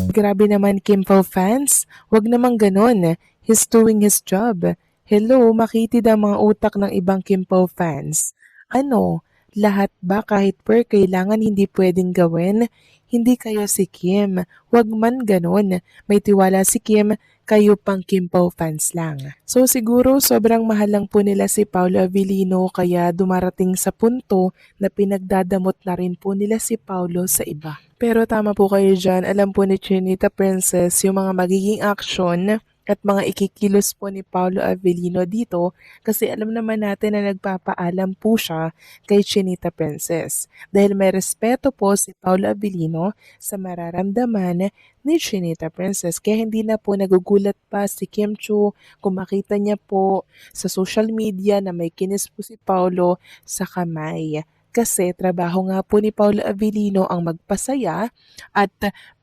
Grabe naman Kim Pao fans, wag namang ganon. He's doing his job. Hello, makitid ang mga utak ng ibang Kim Pao fans. Ano, lahat ba kahit per kailangan hindi pwedeng gawin? Hindi kayo si Kim. Wag man ganon. May tiwala si Kim, kayo pang Kim Pao fans lang. So siguro sobrang mahal lang po nila si Paolo Avellino kaya dumarating sa punto na pinagdadamot na rin po nila si Paolo sa iba. Pero tama po kayo dyan, alam po ni Chinita Princess yung mga magiging action at mga ikikilos po ni Paolo Avellino dito kasi alam naman natin na nagpapaalam po siya kay Chinita Princess. Dahil may respeto po si Paolo Avellino sa mararamdaman ni Chinita Princess. Kaya hindi na po nagugulat pa si Kim Chiu kung makita niya po sa social media na may kinis po si Paolo sa kamay. Kasi trabaho nga po ni Paolo Avellino ang magpasaya at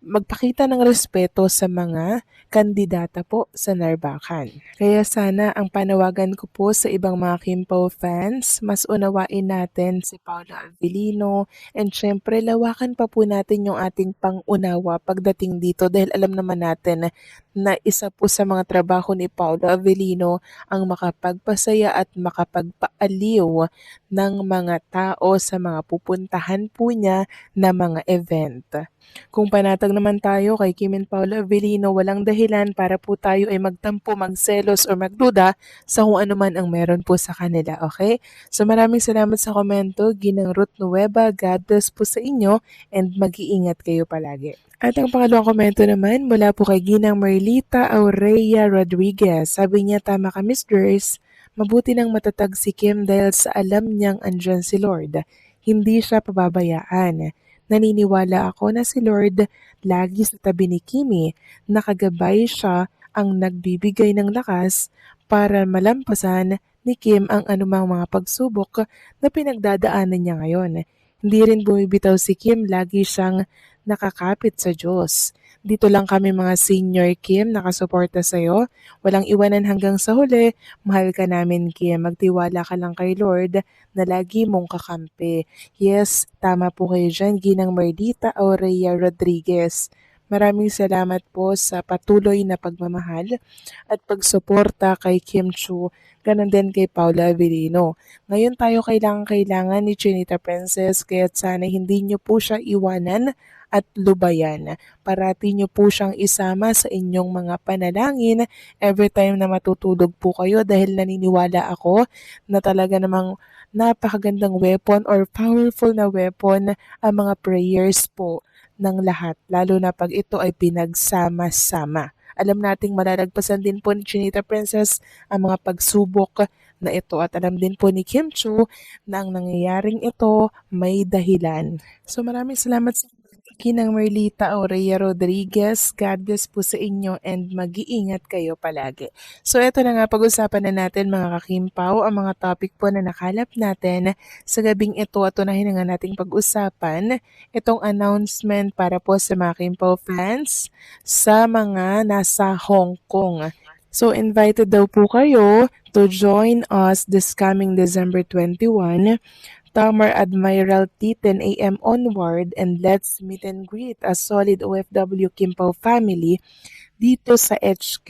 magpakita ng respeto sa mga kandidata po sa Narbacan. Kaya sana ang panawagan ko po sa ibang mga Kim Pao fans, mas unawain natin si Paolo Avellino and syempre lawakan pa po natin yung ating pangunawa pagdating dito dahil alam naman natin na isa po sa mga trabaho ni Paolo Avellino ang makapagpasaya at makapagpaaliw ng mga tao sa mga pupuntahan po niya na mga event. Kung panatag naman tayo kay Kim and Paolo Avellino, walang dahilan para po tayo ay magtampo, magselos o magduda sa kung ano man ang meron po sa kanila, okay? So maraming salamat sa komento, Ginang Ruth Nueva, God bless po sa inyo and mag-iingat kayo palagi. At ang pangalawang komento naman mula po kay Ginang Marlita Aurea Rodriguez. Sabi niya, tama ka Miss Durs, mabuti nang matatag si Kim dahil sa alam niyang andyan si Lord. Hindi siya pababayaan. Naniniwala ako na si Lord lagi sa tabi ni Kimi, nakagabay siya ang nagbibigay ng lakas para malampasan ni Kim ang anumang mga pagsubok na pinagdadaanan niya ngayon. Hindi rin bumibitaw si Kim, lagi siyang nakakapit sa Diyos. Dito lang kami mga senior Kim, nakasuporta sa'yo. Walang iwanan hanggang sa huli. Mahal ka namin Kim, magtiwala ka lang kay Lord na lagi mong kakampi. Yes, tama po kayo dyan, Ginang Mardita Aurea Rodriguez. Maraming salamat po sa patuloy na pagmamahal at pagsuporta kay Kim Chiu, ganun din kay Paolo Avellino. Ngayon tayo kailangan ni Chinita Princess kaya sana hindi niyo po siya iwanan at lubayan. Parati niyo po siyang isama sa inyong mga panalangin every time na matutulog po kayo dahil naniniwala ako na talaga namang napakagandang weapon or powerful na weapon ang mga prayers po ng lahat, lalo na pag ito ay pinagsama-sama. Alam nating malalagpasan din po ni Chinita Princess ang mga pagsubok na ito at alam din po ni Kim Chiu na ang nangyayaring ito may dahilan. So maraming salamat sa Ginang Marlita Aurea Rodriguez. God bless po sa inyo and mag-iingat kayo palagi. So eto na nga, pag-usapan na natin mga kakimpaw ang mga topic po na nakalap natin sa gabing ito at unahin na nga nating pag-usapan itong announcement para po sa mga Kimpaw fans sa mga nasa Hong Kong. So invited daw po kayo to join us this coming December 21 Tamar Admiralty 10 a.m. onward and let's meet and greet a solid OFW Kimpaw family dito sa HK.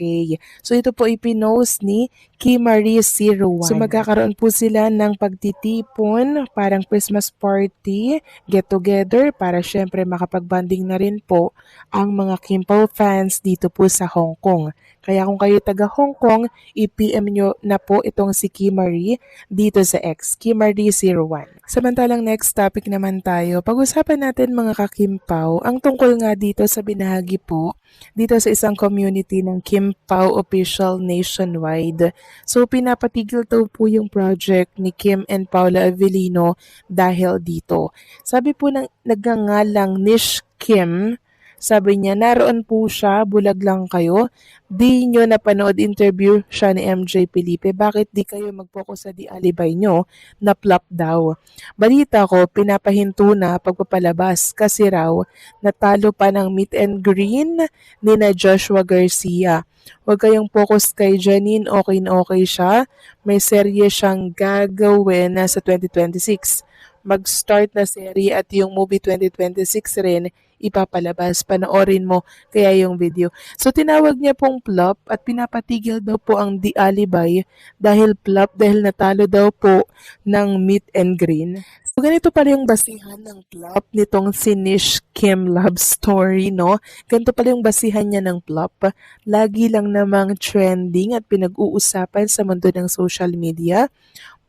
So ito po ipinost ni Kimarie01. So magkakaroon po sila ng pagtitipon, parang Christmas party, get together para syempre makapag-bonding na rin po ang mga Kimpaw fans dito po sa Hong Kong. Kaya kung kayo taga Hong Kong, i-PM nyo na po itong si Kimarie dito sa X, Kimarie01. Samantalang next topic naman tayo, pag-usapan natin mga kakimpaw, ang tungkol nga dito sa binahagi po dito sa isang community ng Kimpaw Official Nationwide. So pinapatigil daw po yung project ni Kim and Paolo Avellino dahil dito. Sabi po ng nagngangalang Nish Kim, sabi niya, naroon po siya, bulag lang kayo. Di nyo napanood interview siya ni MJ Felipe. Bakit di kayo mag-focus sa di alibay nyo na flop daw? Balita ko, pinapahinto na pagpapalabas kasi raw natalo pa ng meet and green ni na Joshua Garcia. Huwag kayong focus kay Janine, okay na okay siya. May serye siyang gagawin na sa 2026. Mag-start na serye at yung movie 2026 rin, ipapalabas. Panoorin mo kaya yung video. So tinawag niya pong flop at pinapatigil daw po ang The Alibay dahil flop dahil natalo daw po ng meet and green. So ganito pala yung basihan ng flop nitong si Nish Kim love story, no? Ganito pala yung basihan niya ng flop. Lagi lang namang trending at pinag-uusapan sa mundo ng social media.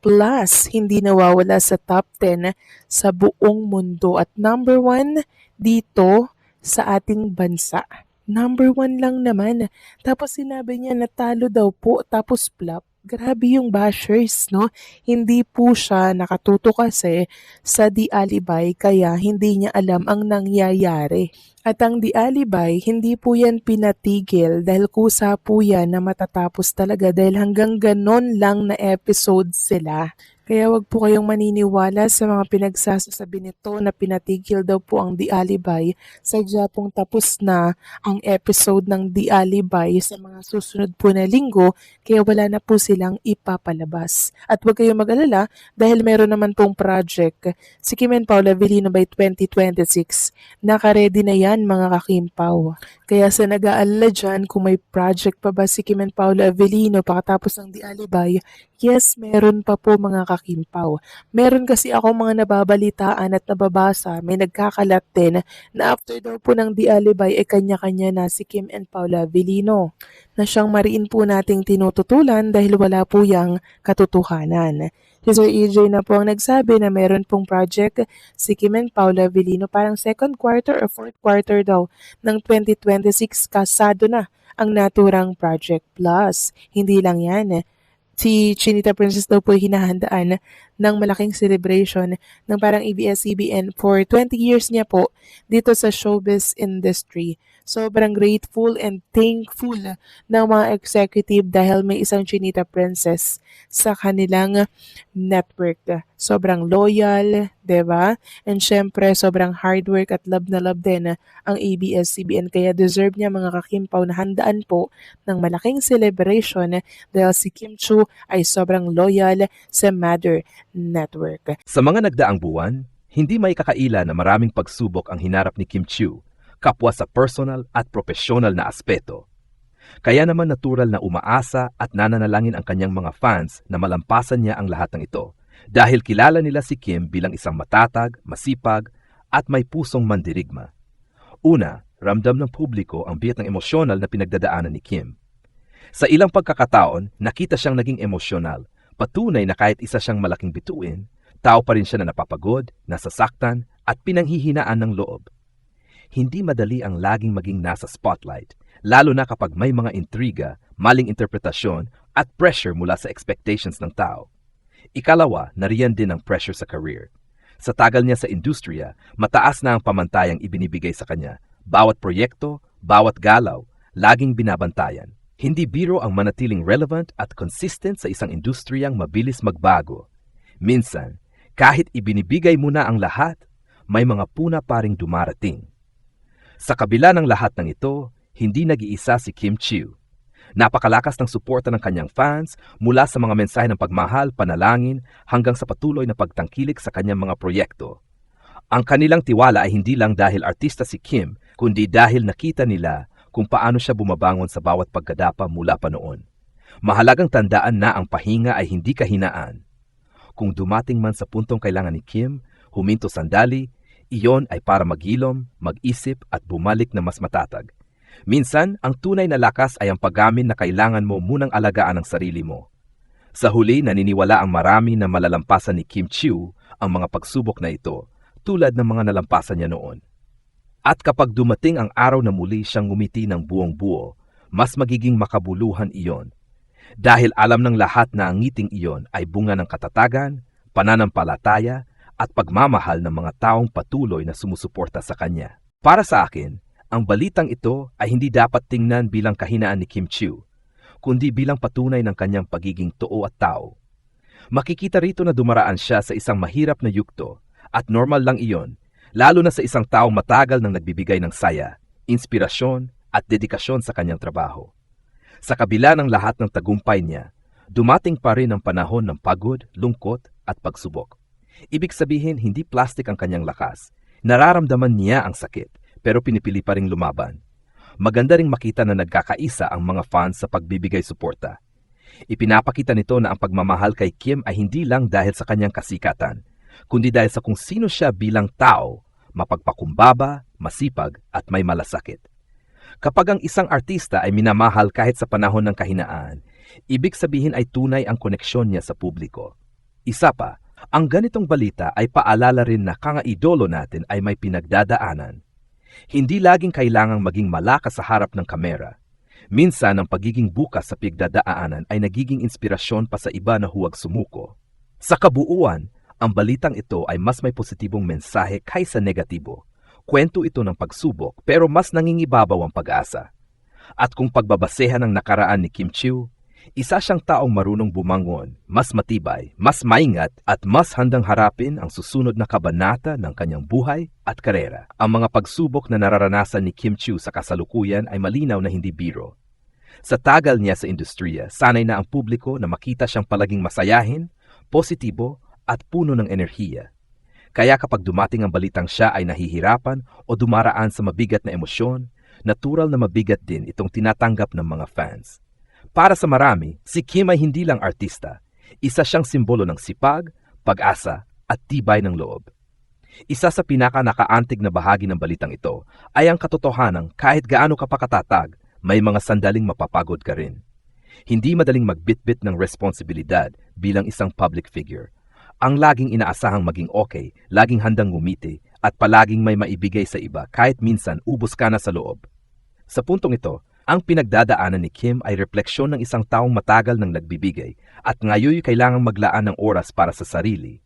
Plus, hindi nawawala sa top 10 sa buong mundo at number 1 dito sa ating bansa. Number 1 lang naman. Tapos sinabi niya natalo daw po tapos flop. Grabe yung bashers, no? Hindi po siya nakatuto kasi sa The Alibay kaya hindi niya alam ang nangyayari. At ang The Alibay, hindi po yan pinatigil dahil kusa po yan na matatapos talaga dahil hanggang ganon lang na episode sila. Kaya wag po kayong maniniwala sa mga pinagsasasabi nito na pinatigil daw po ang The Alibay. Sadya pong tapos na ang episode ng The Alibay sa mga susunod po na linggo kaya wala na po silang ipapalabas. At wag kayong mag-alala dahil meron naman pong project si Kim and Paula Avellino by 2026. Naka-ready na yan mga kakimpaw. Kaya sa nag-aalala dyan kung may project pa ba si Kim and Paula Avellino pakatapos ng The Alibay, yes, meron pa po mga kakimpaw. Meron kasi ako mga nababalitaan at nababasa, may nagkakalat din na after daw po ng The Alibay ay kanya-kanya na si Kim and Paula Avellino na siyang mariin po nating tinututulan dahil wala po yang katotohanan. Si Sir EJ na po ang nagsabi na meron pong project si Kim and Paula Avellino parang second quarter or fourth quarter daw ng 2026 kasado na ang naturang project. Plus, hindi lang yan. Si Chinita Princess daw po hinahandaan ng malaking celebration ng parang ABS-CBN for 20 years niya po dito sa showbiz industry. Sobrang grateful and thankful ng mga executive dahil may isang Chinita Princess sa kanilang network. Sobrang loyal, 'di ba? And syempre, sobrang hard work at love na love din ang ABS-CBN. Kaya deserve niya mga kakimpaw na handaan po ng malaking celebration dahil si Kim Chiu ay sobrang loyal sa Mother Network. Sa mga nagdaang buwan, hindi may kakaila na maraming pagsubok ang hinarap ni Kim Chiu, kapwa sa personal at profesional na aspeto. Kaya naman natural na umaasa at nananalangin ang kanyang mga fans na malampasan niya ang lahat ng ito dahil kilala nila si Kim bilang isang matatag, masipag at may pusong mandirigma. Una, ramdam ng publiko ang bigat ng emosyonal na pinagdadaanan ni Kim. Sa ilang pagkakataon, nakita siyang naging emosyonal, patunay na kahit isa siyang malaking bituin, tao pa rin siya na napapagod, nasasaktan at pinanghihinaan ng loob. Hindi madali ang laging maging nasa spotlight, lalo na kapag may mga intriga, maling interpretasyon at pressure mula sa expectations ng tao. Ikalawa, nariyan din ang pressure sa career. Sa tagal niya sa industriya, mataas na ang pamantayang ibinibigay sa kanya. Bawat proyekto, bawat galaw, laging binabantayan. Hindi biro ang manatiling relevant at consistent sa isang industriyang mabilis magbago. Minsan, kahit ibinibigay mo na ang lahat, may mga puna pa ring dumarating. Sa kabila ng lahat ng ito, hindi nag-iisa si Kim Chiu. Napakalakas ng suporta ng kanyang fans mula sa mga mensahe ng pagmahal, panalangin, hanggang sa patuloy na pagtangkilik sa kanyang mga proyekto. Ang kanilang tiwala ay hindi lang dahil artista si Kim, kundi dahil nakita nila kung paano siya bumabangon sa bawat pagkadapa mula pa noon. Mahalagang tandaan na ang pahinga ay hindi kahinaan. Kung dumating man sa puntong kailangan ni Kim, huminto sandali, iyon ay para maghilom, mag-isip at bumalik na mas matatag. Minsan, ang tunay na lakas ay ang paggamin na kailangan mo munang alagaan ang sarili mo. Sa huli, naniniwala ang marami na malalampasan ni Kim Chiu ang mga pagsubok na ito, tulad ng mga nalampasan niya noon. At kapag dumating ang araw na muli siyang ngumiti ng buong buo, mas magiging makabuluhan iyon. Dahil alam ng lahat na ang ngiting iyon ay bunga ng katatagan, pananampalataya, at pagmamahal ng mga taong patuloy na sumusuporta sa kanya. Para sa akin, ang balitang ito ay hindi dapat tingnan bilang kahinaan ni Kim Chiu, kundi bilang patunay ng kanyang pagiging too at tao. Makikita rito na dumaraan siya sa isang mahirap na yugto at normal lang iyon, lalo na sa isang taong matagal nang nagbibigay ng saya, inspirasyon at dedikasyon sa kanyang trabaho. Sa kabila ng lahat ng tagumpay niya, dumating pa rin ang panahon ng pagod, lungkot at pagsubok. Ibig sabihin, hindi plastic ang kanyang lakas. Nararamdaman niya ang sakit, pero pinipili pa ring lumaban. Maganda ring makita na nagkakaisa ang mga fans sa pagbibigay suporta. Ipinapakita nito na ang pagmamahal kay Kim ay hindi lang dahil sa kanyang kasikatan, kundi dahil sa kung sino siya bilang tao, mapagpakumbaba, masipag at may malasakit. Kapag ang isang artista ay minamahal kahit sa panahon ng kahinaan, ibig sabihin ay tunay ang koneksyon niya sa publiko. Isa pa, ang ganitong balita ay paalala rin na kanga-idolo natin ay may pinagdadaanan. Hindi laging kailangang maging malakas sa harap ng kamera. Minsan ang pagiging bukas sa pagdadaanan ay nagiging inspirasyon pa sa iba na huwag sumuko. Sa kabuuan, ang balitang ito ay mas may positibong mensahe kaysa negatibo. Kwento ito ng pagsubok pero mas nangingibabaw ang pag-asa. At kung pagbabasehan ng nakaraan ni Kim Chiu, isa siyang taong marunong bumangon, mas matibay, mas maingat at mas handang harapin ang susunod na kabanata ng kanyang buhay at karera. Ang mga pagsubok na nararanasan ni Kim Chiu sa kasalukuyan ay malinaw na hindi biro. Sa tagal niya sa industriya, sanay na ang publiko na makita siyang palaging masayahin, positibo at puno ng enerhiya. Kaya kapag dumating ang balitang siya ay nahihirapan o dumaraan sa mabigat na emosyon, natural na mabigat din itong tinatanggap ng mga fans. Para sa marami, si Kim ay hindi lang artista. Isa siyang simbolo ng sipag, pag-asa, at tibay ng loob. Isa sa pinaka-nakaantig na bahagi ng balitang ito ay ang katotohanang kahit gaano ka pa katatag, may mga sandaling mapapagod ka rin. Hindi madaling magbitbit ng responsibilidad bilang isang public figure. Ang laging inaasahang maging okay, laging handang ngumiti, at palaging may maibigay sa iba kahit minsan ubos ka na sa loob. Sa puntong ito, ang pinagdadaanan ni Kim ay refleksyon ng isang taong matagal nang nagbibigay at ngayon kailangang maglaan ng oras para sa sarili.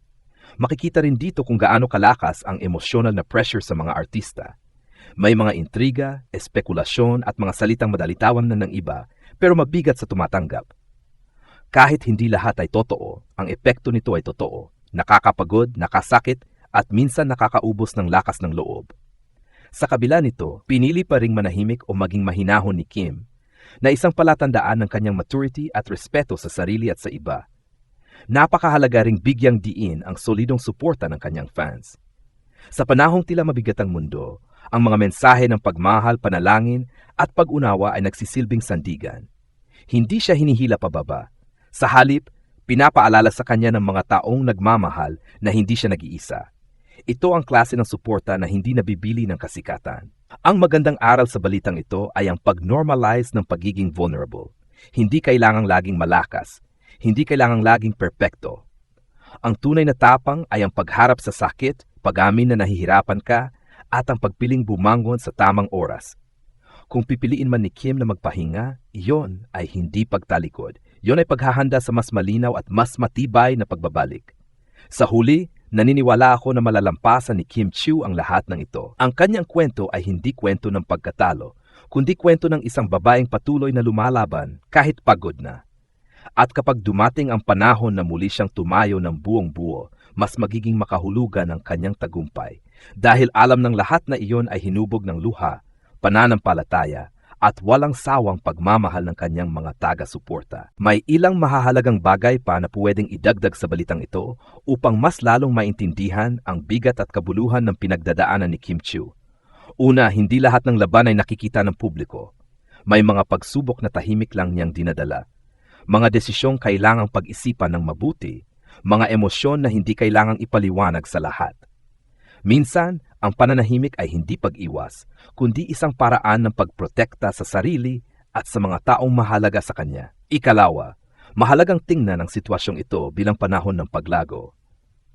Makikita rin dito kung gaano kalakas ang emosyonal na pressure sa mga artista. May mga intriga, espekulasyon at mga salitang madalitawan na ng iba pero mabigat sa tumatanggap. Kahit hindi lahat ay totoo, ang epekto nito ay totoo, nakakapagod, nakasakit at minsan nakakaubos ng lakas ng loob. Sa kabila nito, pinili pa ring manahimik o maging mahinahon ni Kim na isang palatandaan ng kanyang maturity at respeto sa sarili at sa iba. Napakahalaga ring bigyang diin ang solidong suporta ng kanyang fans. Sa panahong tila mabigat ang mundo, ang mga mensahe ng pagmahal, panalangin at pag-unawa ay nagsisilbing sandigan. Hindi siya hinihila pababa. Sa halip, pinapaalala sa kanya ng mga taong nagmamahal na hindi siya nag-iisa. Ito ang klase ng suporta na hindi nabibili ng kasikatan. Ang magandang aral sa balitang ito ay ang pag-normalize ng pagiging vulnerable. Hindi kailangang laging malakas. Hindi kailangang laging perpekto. Ang tunay na tapang ay ang pagharap sa sakit, pag-amin na nahihirapan ka, at ang pagpiling bumangon sa tamang oras. Kung pipiliin man ni Kim na magpahinga, iyon ay hindi pagtalikod. Iyon ay paghahanda sa mas malinaw at mas matibay na pagbabalik. Sa huli, naniniwala ako na malalampasan ni Kim Chiu ang lahat ng ito. Ang kanyang kwento ay hindi kwento ng pagkatalo, kundi kwento ng isang babaeng patuloy na lumalaban kahit pagod na. At kapag dumating ang panahon na muli siyang tumayo ng buong buo, mas magiging makahulugan ang kanyang tagumpay. Dahil alam ng lahat na iyon ay hinubog ng luha, pananampalataya, at walang sawang pagmamahal ng kanyang mga taga-suporta. May ilang mahahalagang bagay pa na pwedeng idagdag sa balitang ito upang mas lalong maintindihan ang bigat at kabuluhan ng pinagdadaanan ni Kim Chiu. Una, hindi lahat ng laban ay nakikita ng publiko. May mga pagsubok na tahimik lang niyang dinadala. Mga desisyong kailangang pag-isipan ng mabuti, mga emosyon na hindi kailangang ipaliwanag sa lahat. Minsan, ang pananahimik ay hindi pag-iwas, kundi isang paraan ng pagprotekta sa sarili at sa mga taong mahalaga sa kanya. Ikalawa, mahalagang tingnan ang sitwasyong ito bilang panahon ng paglago.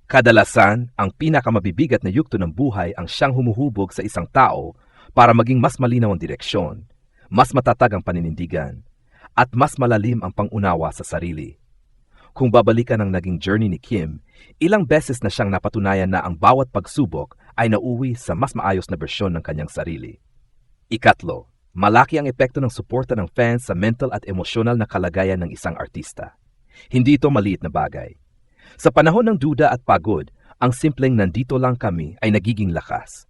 Kadalasan, ang pinakamabibigat na yugto ng buhay ang siyang humuhubog sa isang tao para maging mas malinaw ang direksyon, mas matatag ang paninindigan, at mas malalim ang pangunawa sa sarili. Kung babalikan ang naging journey ni Kim, ilang beses na siyang napatunayan na ang bawat pagsubok ay nauwi sa mas maayos na bersyon ng kanyang sarili. Ikatlo, malaki ang epekto ng suporta ng fans sa mental at emosyonal na kalagayan ng isang artista. Hindi ito maliit na bagay. Sa panahon ng duda at pagod, ang simpleng nandito lang kami ay nagiging lakas.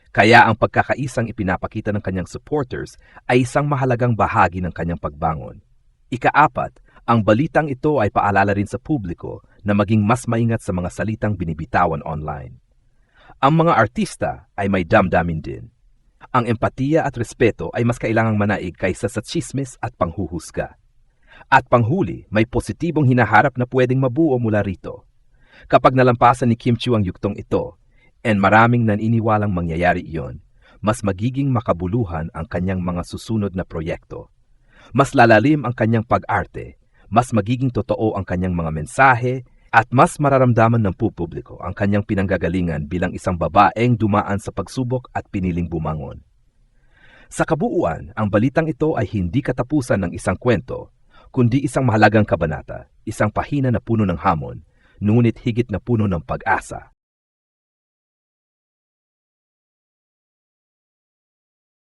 Kaya ang pagkakaisang ipinapakita ng kanyang supporters ay isang mahalagang bahagi ng kanyang pagbangon. Ikaapat, ang balitang ito ay paalala rin sa publiko na maging mas maingat sa mga salitang binibitawan online. Ang mga artista ay may damdamin din. Ang empatiya at respeto ay mas kailangang manaig kaysa sa tsismis at panghuhusga. At panghuli, may positibong hinaharap na pwedeng mabuo mula rito. Kapag nalampasan ni Kim Chiu ang yuktong ito, and maraming naniniwalang mangyayari iyon, mas magiging makabuluhan ang kanyang mga susunod na proyekto. Mas lalalim ang kanyang pag-arte, mas magiging totoo ang kanyang mga mensahe, at mas mararamdaman ng publiko ang kanyang pinanggagalingan bilang isang babaeng dumaan sa pagsubok at piniling bumangon. Sa kabuuan, ang balitang ito ay hindi katapusan ng isang kwento, kundi isang mahalagang kabanata, isang pahina na puno ng hamon, ngunit higit na puno ng pag-asa.